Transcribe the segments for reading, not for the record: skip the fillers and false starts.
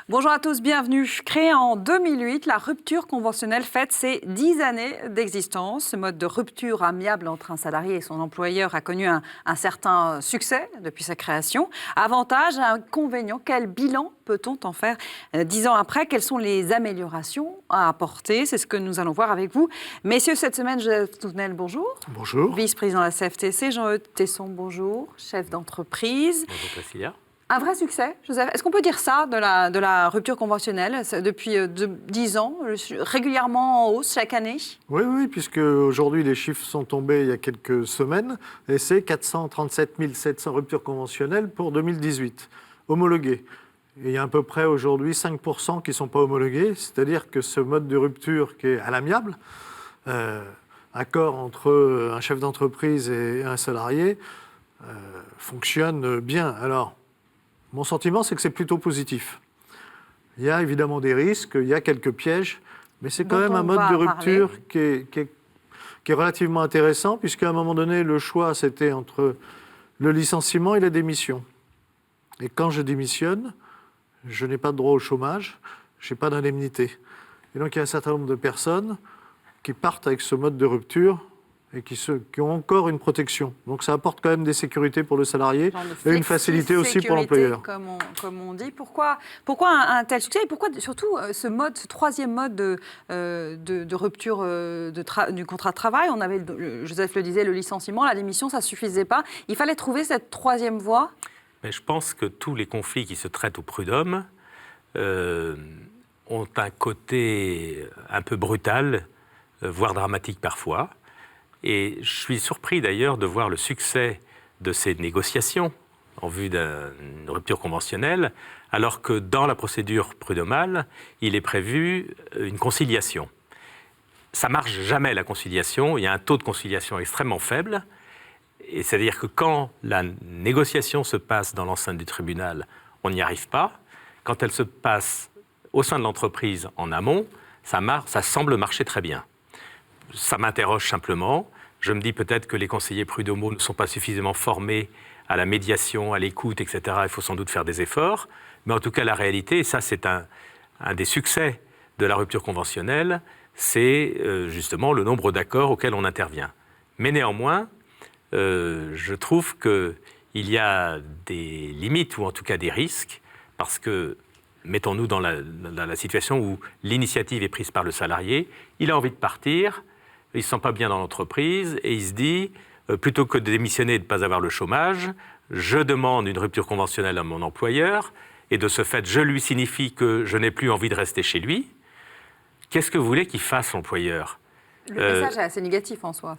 Bonjour à tous, bienvenue. Créée en 2008, la rupture conventionnelle fête ses 10 années d'existence. Ce mode de rupture amiable entre un salarié et son employeur a connu un certain succès depuis sa création. Avantages, inconvénients, quel bilan peut-on en faire 10 ans après? Quelles sont les améliorations à apporter? C'est ce que nous allons voir avec vous. Messieurs, cette semaine, Joseph Touvenel, bonjour. Bonjour. Vice-président de la CFTC, Jean-Eudes Tesson, bonjour. Chef d'entreprise. Bonjour Priscilla. Un vrai succès, Joseph. Est-ce qu'on peut dire ça de la rupture conventionnelle depuis 10 ans, régulièrement en hausse chaque année? Oui, puisque aujourd'hui les chiffres sont tombés il y a quelques semaines et c'est 437 700 ruptures conventionnelles pour 2018, homologuées. Et il y a à peu près aujourd'hui 5% qui ne sont pas homologués, c'est-à-dire que ce mode de rupture qui est à l'amiable, accord entre un chef d'entreprise et un salarié, fonctionne bien. Alors, mon sentiment, c'est que c'est plutôt positif. Il y a évidemment des risques, il y a quelques pièges, mais c'est quand même un mode de rupture qui est relativement intéressant, puisqu'à un moment donné, le choix, c'était entre le licenciement et la démission. Et quand je démissionne, je n'ai pas de droit au chômage, je n'ai pas d'indemnité. Et donc, il y a un certain nombre de personnes qui partent avec ce mode de rupture et qui ont encore une protection. Donc ça apporte quand même des sécurités pour le salarié et une facilité aussi pour l'employeur. Comme on dit. Pourquoi un tel succès et pourquoi surtout ce troisième mode de rupture du contrat de travail? On avait, Joseph le disait, le licenciement, la démission, ça ne suffisait pas. Il fallait trouver cette troisième voie. Mais je pense que tous les conflits qui se traitent au prud'homme ont un côté un peu brutal, voire dramatique parfois. Et je suis surpris d'ailleurs de voir le succès de ces négociations en vue d'une rupture conventionnelle, alors que dans la procédure prud'homale, il est prévu une conciliation. Ça ne marche jamais la conciliation, il y a un taux de conciliation extrêmement faible, et c'est-à-dire que quand la négociation se passe dans l'enceinte du tribunal, on n'y arrive pas. Quand elle se passe au sein de l'entreprise en amont, ça semble marcher très bien. Ça m'interroge simplement. Je me dis peut-être que les conseillers prud'homaux ne sont pas suffisamment formés à la médiation, à l'écoute, etc. Il faut sans doute faire des efforts. Mais en tout cas, la réalité, et ça c'est un des succès de la rupture conventionnelle, c'est justement le nombre d'accords auxquels on intervient. Mais néanmoins, je trouve qu'il y a des limites, ou en tout cas des risques, parce que, mettons-nous dans la situation où l'initiative est prise par le salarié, il a envie de partir, il ne se sent pas bien dans l'entreprise et il se dit, plutôt que de démissionner et de ne pas avoir le chômage, je demande une rupture conventionnelle à mon employeur et de ce fait, je lui signifie que je n'ai plus envie de rester chez lui. Qu'est-ce que vous voulez qu'il fasse, l'employeur? Le message est assez négatif en soi.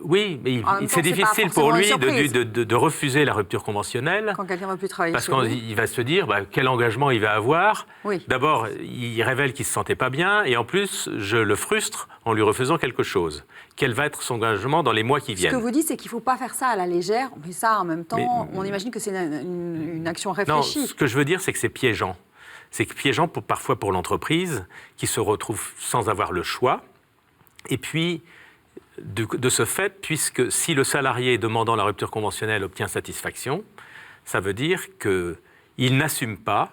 Oui, mais c'est difficile pour lui de refuser la rupture conventionnelle. Quand quelqu'un ne va plus travailler parce chez lui. qu'il va se dire quel engagement il va avoir. Oui. D'abord, il révèle qu'il ne se sentait pas bien, et en plus, je le frustre en lui refaisant quelque chose. Quel va être son engagement dans les mois qui viennent? Ce que vous dites, c'est qu'il ne faut pas faire ça à la légère, mais ça, en même temps, on imagine que c'est une action réfléchie. Non, ce que je veux dire, c'est que c'est piégeant. C'est piégeant parfois pour l'entreprise, qui se retrouve sans avoir le choix. Et puis, de ce fait, puisque si le salarié demandant la rupture conventionnelle obtient satisfaction, ça veut dire qu'il n'assume pas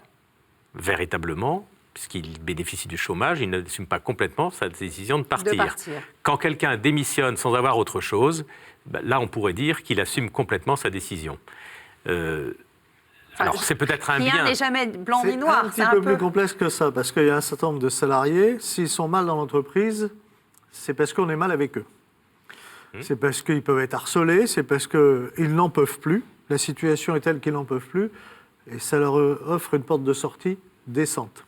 véritablement, puisqu'il bénéficie du chômage, il n'assume pas complètement sa décision de partir. Quand quelqu'un démissionne sans avoir autre chose, là on pourrait dire qu'il assume complètement sa décision. Alors c'est peut-être un bien. Rien n'est jamais blanc ni noir. C'est un petit peu plus complexe que ça, parce qu'il y a un certain nombre de salariés, s'ils sont mal dans l'entreprise, c'est parce qu'on est mal avec eux. C'est parce qu'ils peuvent être harcelés, c'est parce qu'ils n'en peuvent plus. La situation est telle qu'ils n'en peuvent plus. Et ça leur offre une porte de sortie décente.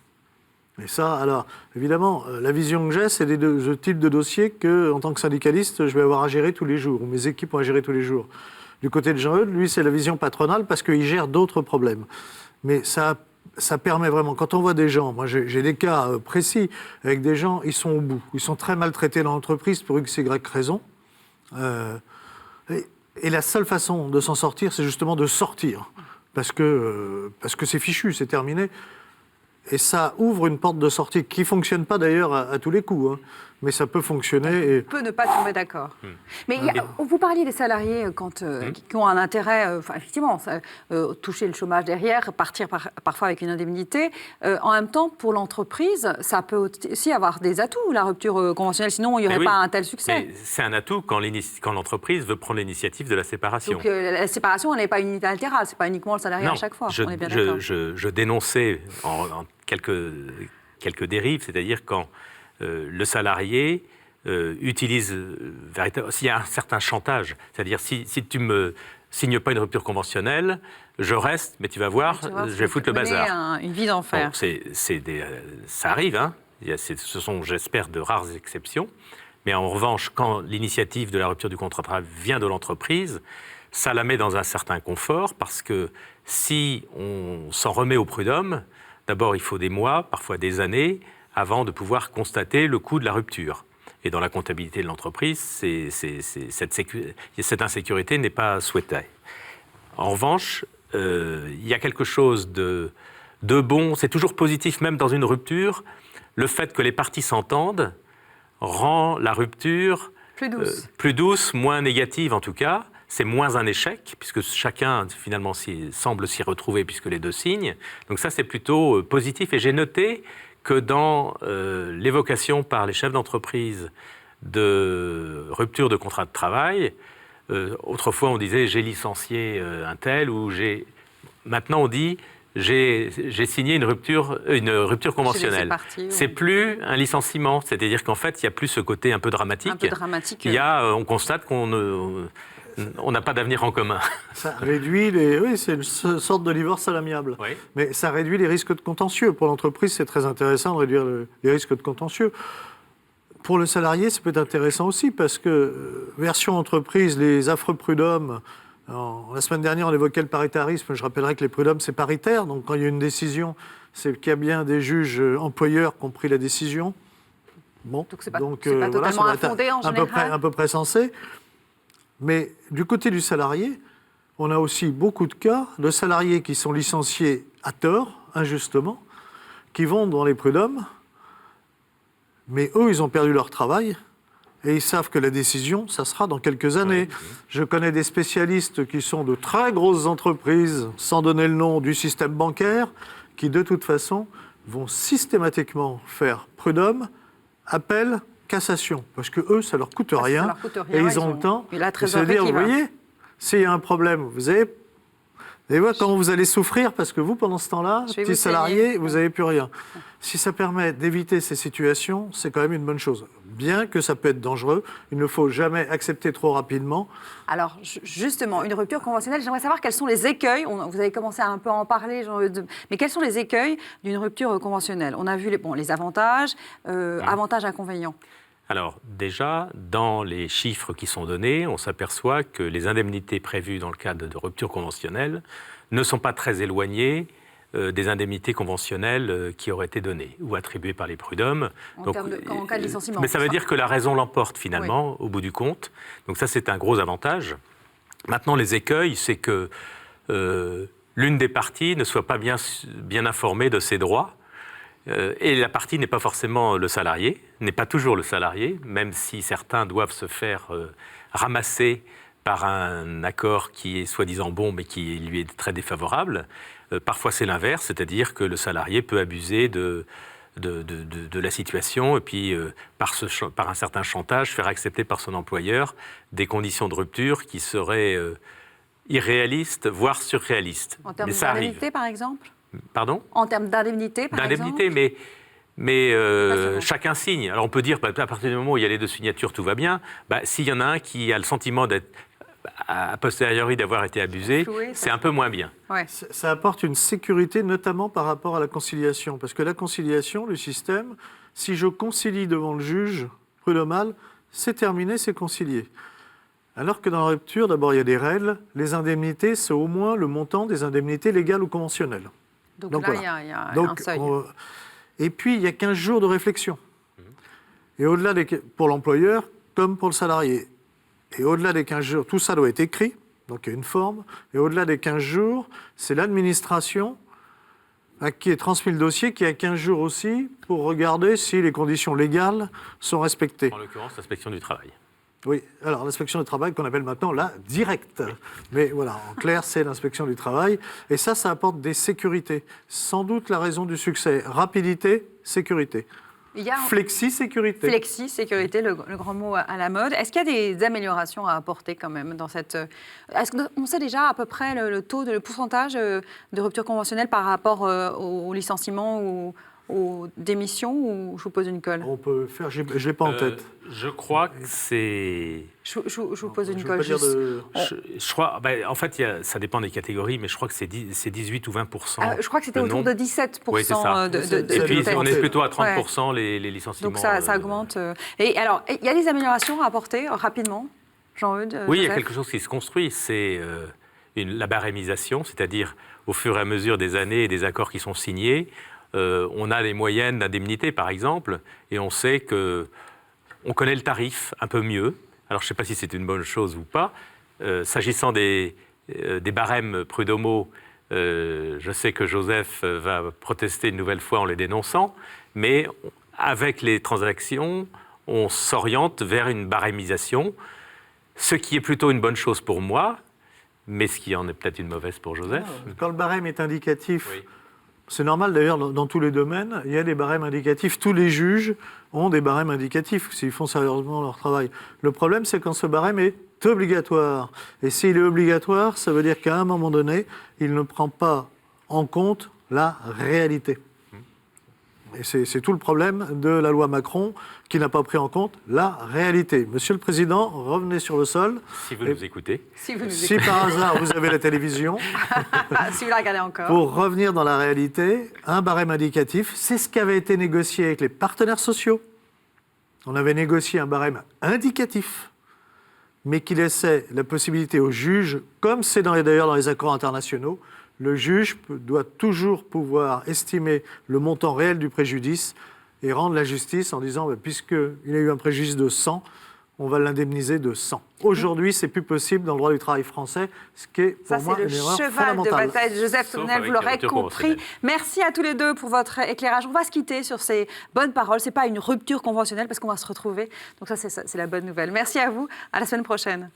Et ça, alors, évidemment, la vision que j'ai, c'est ce type de dossier que, en tant que syndicaliste, je vais avoir à gérer tous les jours, ou mes équipes ont à gérer tous les jours. Du côté de Jean-Eudes, lui, c'est la vision patronale parce qu'il gère d'autres problèmes. Mais ça permet vraiment, quand on voit des gens, moi j'ai des cas précis, avec des gens, ils sont au bout, ils sont très maltraités dans l'entreprise pour x, y raison. Et la seule façon de s'en sortir, c'est justement de sortir, parce que c'est fichu, c'est terminé. Et ça ouvre une porte de sortie qui ne fonctionne pas d'ailleurs à tous les coups, hein. mais ça peut fonctionner. Et... peut ne pas tomber d'accord. Mais vous parliez des salariés qui ont un intérêt, effectivement, toucher le chômage derrière, partir parfois avec une indemnité. En même temps, pour l'entreprise, ça peut aussi avoir des atouts, la rupture conventionnelle, sinon il n'y aurait pas un tel succès. Mais c'est un atout quand l'entreprise veut prendre l'initiative de la séparation. Donc la séparation, elle n'est pas unilatérale, ce n'est pas uniquement le salarié à chaque fois. On est bien d'accord. Je dénonçais en quelques dérives, c'est-à-dire quand le salarié utilise véritablement... S'il y a un certain chantage, c'est-à-dire si tu me signes pas une rupture conventionnelle, je reste, mais tu vas voir, je vais foutre le bazar. Une vie d'enfer. Bon, ça arrive, hein. Ce sont, j'espère, de rares exceptions. Mais en revanche, quand l'initiative de la rupture du contrat de travail vient de l'entreprise, ça la met dans un certain confort, parce que si on s'en remet au prud'homme, d'abord il faut des mois, parfois des années, avant de pouvoir constater le coût de la rupture. Et dans la comptabilité de l'entreprise, cette insécurité n'est pas souhaitée. En revanche, il y a quelque chose de bon, c'est toujours positif, même dans une rupture, le fait que les parties s'entendent rend la rupture plus douce, moins négative en tout cas. C'est moins un échec, puisque chacun finalement semble s'y retrouver, puisque les deux signent. Donc ça, c'est plutôt positif. Et j'ai noté que dans l'évocation par les chefs d'entreprise de rupture de contrat de travail, autrefois on disait « j'ai licencié un tel » ou « maintenant on dit « j'ai signé une rupture conventionnelle ». C'est plus un licenciement, c'est-à-dire qu'en fait, il n'y a plus ce côté un peu dramatique. On constate qu'on n'a pas d'avenir en commun. Ça réduit oui, c'est une sorte de divorce à l'amiable. Oui. Mais ça réduit les risques de contentieux. Pour l'entreprise, c'est très intéressant de réduire les risques de contentieux. Pour le salarié, ça peut être intéressant aussi, parce que, version entreprise, les affreux prud'hommes, la semaine dernière, on évoquait le paritarisme. Je rappellerai que les prud'hommes, c'est paritaire. Donc, quand il y a une décision, c'est qu'il y a bien des juges employeurs qui ont pris la décision. Bon, donc, c'est pas totalement infondé en général. À peu près sensé. Mais du côté du salarié, on a aussi beaucoup de cas de salariés qui sont licenciés à tort, injustement, qui vont dans les prud'hommes, mais eux, ils ont perdu leur travail et ils savent que la décision, ça sera dans quelques années. Oui. Je connais des spécialistes qui sont de très grosses entreprises, sans donner le nom, du système bancaire, qui de toute façon vont systématiquement faire prud'homme, appel, cassation, parce que eux, ça leur coûte rien, et ils ont le temps. C'est-à-dire, vous voyez, s'il y a un problème, vous allez voir comment vous allez souffrir, parce que vous, pendant ce temps-là, petit salarié, vous n'avez plus rien. Si ça permet d'éviter ces situations, c'est quand même une bonne chose. Bien que ça peut être dangereux, il ne faut jamais accepter trop rapidement. Alors, justement, une rupture conventionnelle, j'aimerais savoir quels sont les écueils, vous avez commencé à un peu en parler, mais quels sont les écueils d'une rupture conventionnelle? On a vu les avantages, avantages, inconvénients. Alors déjà, dans les chiffres qui sont donnés, on s'aperçoit que les indemnités prévues dans le cadre de rupture conventionnelle ne sont pas très éloignées des indemnités conventionnelles qui auraient été données ou attribuées par les prud'hommes. En cas de licenciement. Mais ça veut dire que la raison l'emporte finalement, au bout du compte. Donc ça, c'est un gros avantage. Maintenant, les écueils, c'est que l'une des parties ne soit pas bien informée de ses droits. Et la partie n'est pas forcément le salarié, n'est pas toujours le salarié, même si certains doivent se faire ramasser par un accord qui est soi-disant bon, mais qui lui est très défavorable. Parfois, c'est l'inverse, c'est-à-dire que le salarié peut abuser de la situation et puis, par un certain chantage, faire accepter par son employeur des conditions de rupture qui seraient irréalistes, voire surréalistes. En termes d'indemnité, par exemple ? Pardon ? En termes d'indemnité, par exemple ? D'indemnité, mais chacun signe. Alors on peut dire, à partir du moment où il y a les deux signatures, tout va bien. S'il y en a un qui a le sentiment d'être, a posteriori, d'avoir été abusé, c'est un peu moins bien. Ouais. Ça apporte une sécurité, notamment par rapport à la conciliation. Parce que la conciliation, le système, si je concilie devant le juge prud'homal, c'est terminé, c'est concilié. Alors que dans la rupture, d'abord, il y a des règles. Les indemnités, c'est au moins le montant des indemnités légales ou conventionnelles. Donc là, voilà. Il y a un seuil. Et puis, il y a 15 jours de réflexion. Et au-delà pour l'employeur comme pour le salarié. Et au-delà des 15 jours, tout ça doit être écrit, donc il y a une forme. Et au-delà des 15 jours, c'est l'administration à qui est transmis le dossier, qui a 15 jours aussi pour regarder si les conditions légales sont respectées. En l'occurrence, l'inspection du travail. Oui, alors l'inspection du travail qu'on appelle maintenant la directe. Mais voilà, en clair, c'est l'inspection du travail. Et ça apporte des sécurités. Sans doute la raison du succès. Rapidité, sécurité. Il y a Flexi-sécurité. Flexi-sécurité, le grand mot à la mode. Est-ce qu'il y a des améliorations à apporter quand même dans cette... Est-ce qu'on sait déjà à peu près le taux, le pourcentage de rupture conventionnelle par rapport au licenciement ou aux démissions, ou je vous pose une colle? On peut faire, je ne l'ai pas en tête. Je crois que c'est... Je vous pose une Je veux colle. pas dire de- Je crois, en fait, ça dépend des catégories, mais je crois que c'est 18 ou 20 je crois que c'était autour de 17% Oui, c'est ça. de Et puis, tête. on est plutôt à 30% les licenciements. Donc ça augmente. Et alors, il y a des améliorations à apporter rapidement, Jean-Eudes? Oui, il y a Joseph quelque chose qui se construit, c'est la barémisation, c'est-à-dire au fur et à mesure des années et des accords qui sont signés, on a les moyennes d'indemnité, par exemple, et on sait qu'on connaît le tarif un peu mieux. Alors, je ne sais pas si c'est une bonne chose ou pas. S'agissant des barèmes prud'homaux, je sais que Joseph va protester une nouvelle fois en les dénonçant, mais avec les transactions, on s'oriente vers une barémisation, ce qui est plutôt une bonne chose pour moi, mais ce qui en est peut-être une mauvaise pour Joseph. Quand le barème est indicatif, Oui. c'est normal d'ailleurs dans tous les domaines, il y a des barèmes indicatifs. Tous les juges ont des barèmes indicatifs s'ils font sérieusement leur travail. Le problème, c'est quand ce barème est obligatoire. Et s'il est obligatoire, ça veut dire qu'à un moment donné, il ne prend pas en compte la réalité. Et c'est tout le problème de la loi Macron qui n'a pas pris en compte la réalité. Monsieur le Président, revenez sur le sol. Si vous nous écoutez. Si vous nous Si par hasard vous avez la télévision, si vous la regardez encore. pour revenir dans la réalité, un barème indicatif, c'est ce qui avait été négocié avec les partenaires sociaux. On avait négocié un barème indicatif, mais qui laissait la possibilité au juge, comme c'est d'ailleurs dans les accords internationaux, le juge doit toujours pouvoir estimer le montant réel du préjudice et rendre la justice en disant, puisqu'il a eu un préjudice de 100, on va l'indemniser de 100. Aujourd'hui, c'est plus possible dans le droit du travail français, ce qui est pour moi une erreur Ça, c'est le cheval de fondamentale. bataille de Joseph Sauf Touvenel, avec vous la l'aurez rupture compris. conventionnelle. Merci à tous les deux pour votre éclairage. On va se quitter sur ces bonnes paroles. Ce n'est pas une rupture conventionnelle parce qu'on va se retrouver. Donc ça, c'est la bonne nouvelle. Merci à vous. À la semaine prochaine.